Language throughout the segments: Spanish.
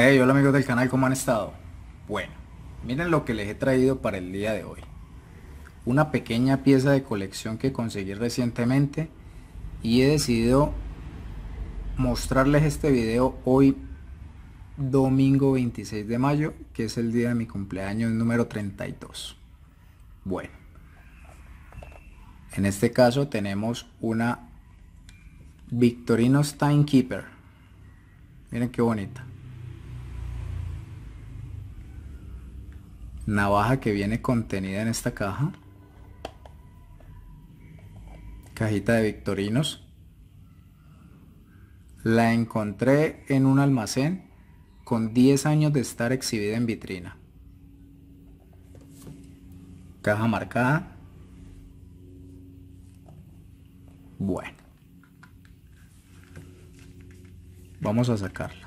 Hey, hola amigos del canal, ¿cómo han estado? Bueno, miren lo que les he traído para el día de hoy. Una pequeña pieza de colección que conseguí recientemente y he decidido mostrarles este video hoy, domingo 26 de mayo, que es el día de mi cumpleaños número 32. Bueno, en este caso tenemos una Victorinox Timekeeper. Miren qué bonita. Navaja que viene contenida en esta caja. Cajita de Victorinos. La encontré en un almacén con 10 años de estar exhibida en vitrina. Caja marcada. Bueno, vamos a sacarla.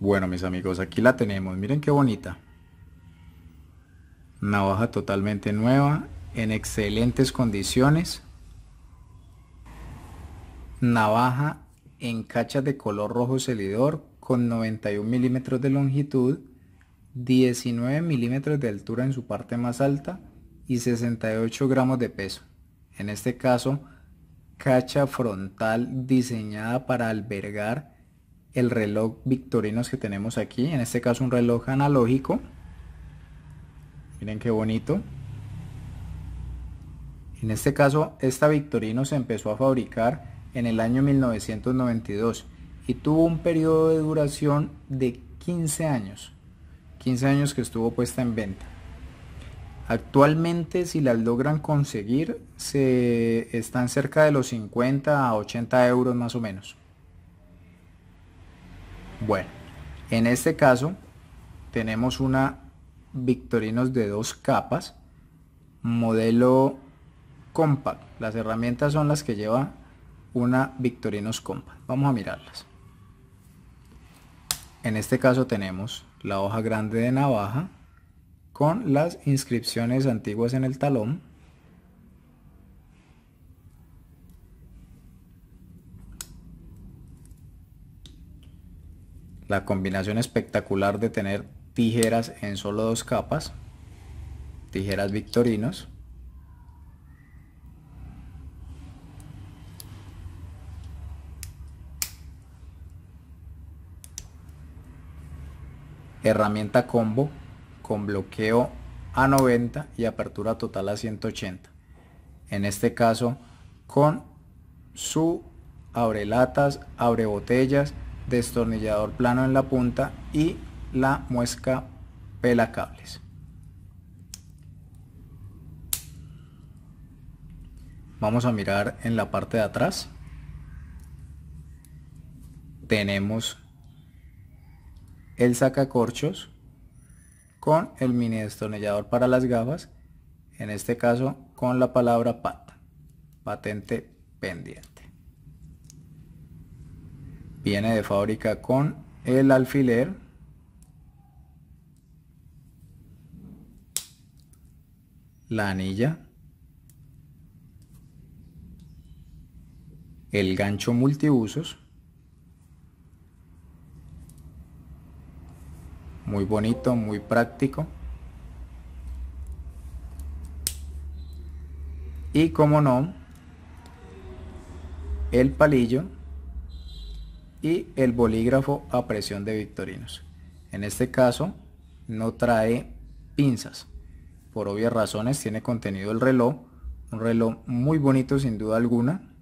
Bueno, mis amigos, aquí la tenemos. Miren qué bonita. Navaja totalmente nueva, en excelentes condiciones. Navaja en cachas de color rojo celidor con 91 milímetros de longitud, 19 milímetros de altura en su parte más alta y 68 gramos de peso. En este caso, cacha frontal diseñada para albergar el reloj Victorinos que tenemos aquí. En este caso un reloj analógico. Miren qué bonito. En este caso, esta Victorino se empezó a fabricar en el año 1992 y tuvo un periodo de duración de 15 años. 15 años que estuvo puesta en venta. Actualmente, si las logran conseguir, están cerca de los 50 a 80 euros más o menos. Bueno, en este caso tenemos una Victorinos de 2 capas, modelo Compact. Las herramientas son las que lleva una Victorinos Compact. Vamos a mirarlas. En este caso tenemos la hoja grande de navaja con las inscripciones antiguas en el talón. La combinación espectacular de tener tijeras en solo 2 capas. Tijeras Victorinos. Herramienta combo con bloqueo a 90 y apertura total a 180. En este caso con su abrelatas, abre botellas, destornillador plano en la punta y la muesca pelacables. Vamos a mirar en la parte de atrás. Tenemos el sacacorchos con el mini destornillador para las gafas, en este caso con la palabra PAT, patente pendiente. Viene de fábrica con el alfiler, la anilla, el gancho multiusos, muy bonito, muy práctico, y como no, el palillo y el bolígrafo a presión de Victorinos. En este caso no trae pinzas, por obvias razones. Tiene contenido el reloj, un reloj muy bonito sin duda alguna,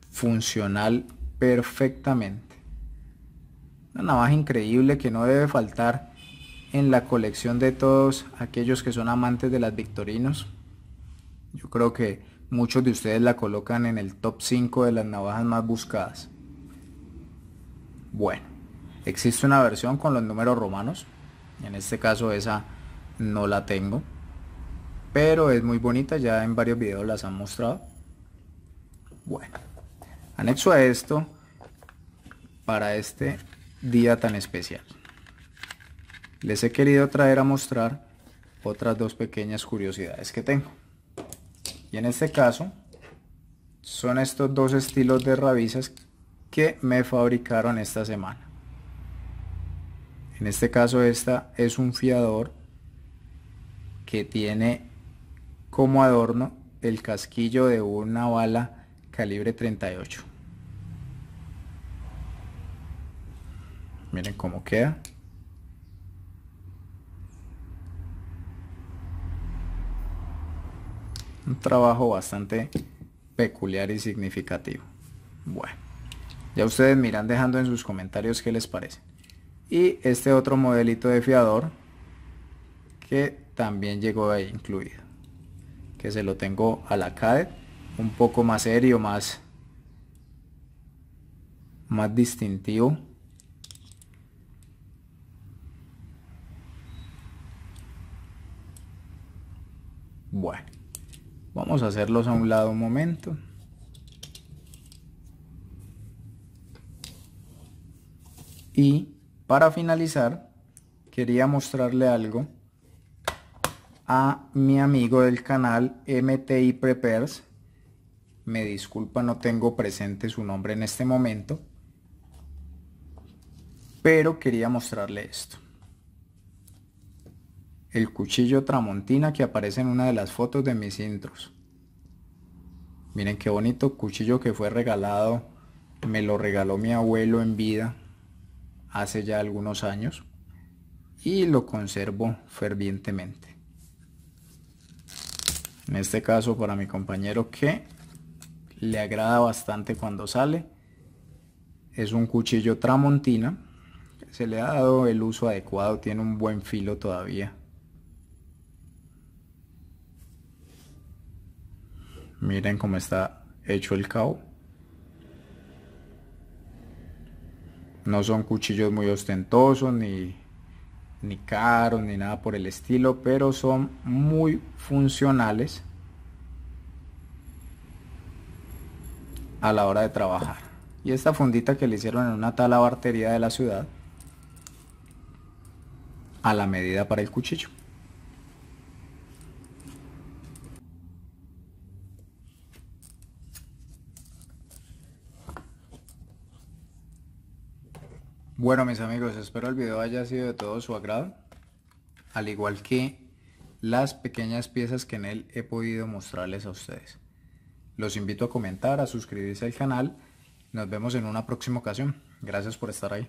funcional perfectamente. Una navaja increíble que no debe faltar en la colección de todos aquellos que son amantes de las Victorinos. Yo creo que muchos de ustedes la colocan en el top 5 de las navajas más buscadas. Bueno, existe una versión con los números romanos. En este caso esa no la tengo, pero es muy bonita, ya en varios videos las han mostrado. Bueno, anexo a esto, para este día tan especial, les he querido traer a mostrar otras dos pequeñas curiosidades que tengo. Y en este caso son estos dos estilos de rabizas que me fabricaron esta semana. En este caso esta es un fiador que tiene como adorno el casquillo de una bala calibre 38. Miren cómo queda. Un trabajo bastante peculiar y significativo. Bueno, ya ustedes me irán dejando en sus comentarios qué les parece. Y este otro modelito de fiador que también llegó ahí incluido, que se lo tengo a la Cadet, un poco más serio, más distintivo. Bueno, vamos a hacerlos a un lado un momento. Y para finalizar, quería mostrarle algo a mi amigo del canal MTI Prepares. Me disculpa, no tengo presente su nombre en este momento, pero quería mostrarle esto. El cuchillo Tramontina que aparece en una de las fotos de mis intros. Miren qué bonito cuchillo que fue regalado. Me lo regaló mi abuelo en vida hace ya algunos años y lo conservo fervientemente. En este caso para mi compañero que le agrada bastante cuando sale. Es un cuchillo Tramontina. Se le ha dado el uso adecuado, tiene un buen filo todavía. Miren cómo está hecho el cabo. No son cuchillos muy ostentosos ni caros ni nada por el estilo, pero son muy funcionales a la hora de trabajar. Y esta fundita que le hicieron en una talabartería de la ciudad, a la medida para el cuchillo. Bueno mis amigos, espero el video haya sido de todo su agrado, al igual que las pequeñas piezas que en él he podido mostrarles a ustedes. Los invito a comentar, a suscribirse al canal. Nos vemos en una próxima ocasión. Gracias por estar ahí.